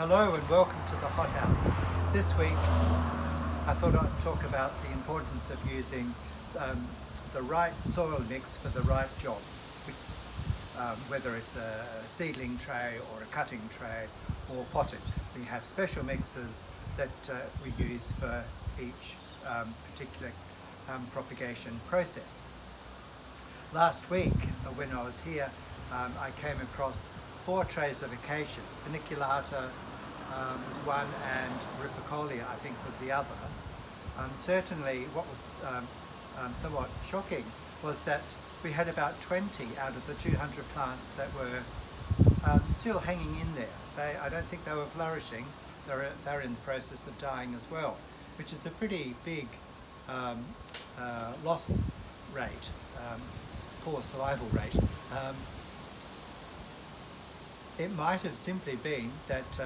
Hello and welcome to the hothouse. This week I thought I'd talk about the importance of using the right soil mix for the right job, whether it's a seedling tray or a cutting tray or potting. We have special mixes that we use for each particular propagation process. Last week when I was here I came across 4 trays of acacias. Paniculata was one and Ripicolia I think was the other. Certainly what was somewhat shocking was that we had about 20 out of the 200 plants that were still hanging in there. I don't think they were flourishing. They're in the process of dying as well, which is a pretty big loss rate, poor survival rate. It might have simply been that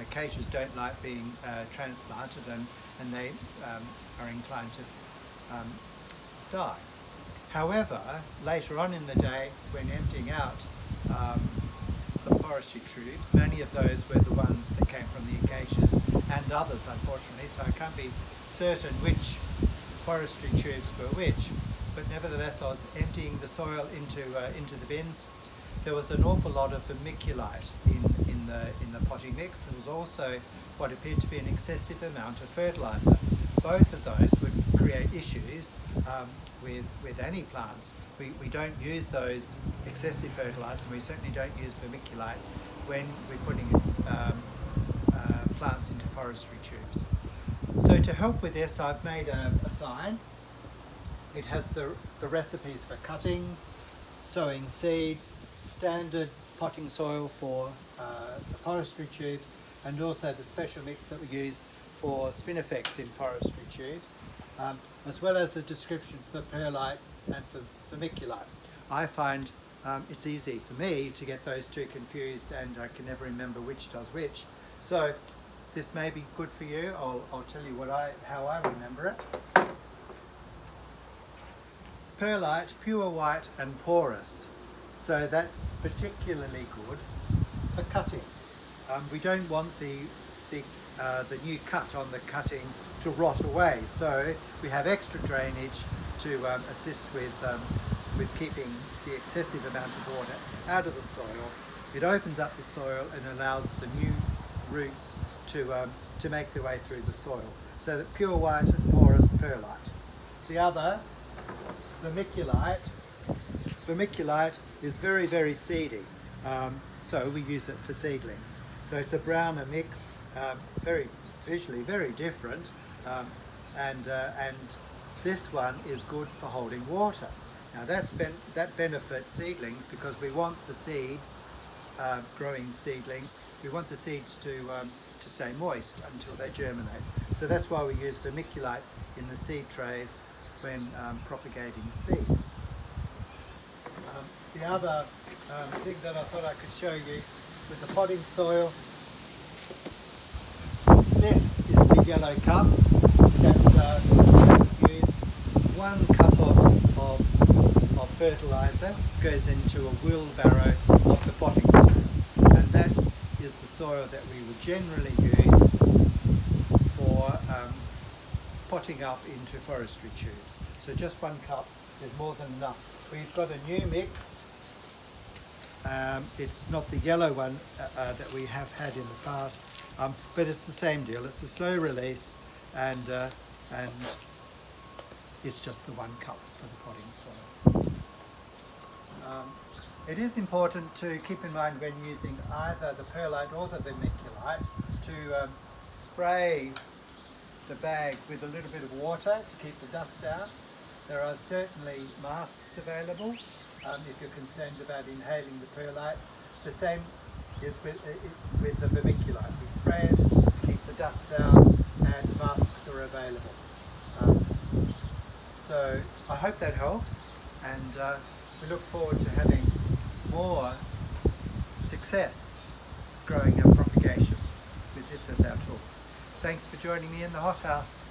acacias don't like being transplanted and they are inclined to die. However, later on in the day, when emptying out some forestry tubes, many of those were the ones that came from the acacias and others, unfortunately, so I can't be certain which forestry tubes were which, but nevertheless I was emptying the soil into the bins. There was an awful lot of vermiculite in the potting mix. There was also what appeared to be an excessive amount of fertiliser. Both of those would create issues with any plants. We don't use those excessive fertilisers, and we certainly don't use vermiculite when we're putting plants into forestry tubes. So to help with this, I've made a sign. It has the recipes for cuttings, sowing seeds, standard potting soil for the forestry tubes, and also the special mix that we use for spinifex in forestry tubes, as well as a description for perlite and for vermiculite. I find it's easy for me to get those two confused, and I can never remember which does which. So this may be good for you. I'll tell you how I remember it. Perlite, pure white and porous. So that's particularly good for cuttings. We don't want the new cut on the cutting to rot away, so we have extra drainage to assist with keeping the excessive amount of water out of the soil. It opens up the soil and allows the new roots to make their way through the soil. So that pure white and porous perlite. The other, vermiculite is very, very seedy, so we use it for seedlings. So it's a browner mix, visually very different, and this one is good for holding water. Now that benefits seedlings because we want the seeds, growing seedlings, we want the seeds to stay moist until they germinate. So that's why we use vermiculite in the seed trays when propagating seeds. The other thing that I thought I could show you with the potting soil, this is the yellow cup that we use. 1 cup of fertiliser goes into a wheelbarrow of the potting soil, and that is the soil that we would generally use for potting up into forestry tubes. So just 1 cup is more than enough. We've got a new mix. It's not the yellow one that we have had in the past, but it's the same deal. It's a slow release, and it's just the 1 cup for the potting soil. It is important to keep in mind when using either the perlite or the vermiculite to spray the bag with a little bit of water to keep the dust out. There are certainly masks available if you're concerned about inhaling the perlite. The same is with the vermiculite. We spray it to keep the dust out, and masks are available. So I hope that helps, and we look forward to having more success growing our propagation with this as our tool. Thanks for joining me in the hothouse.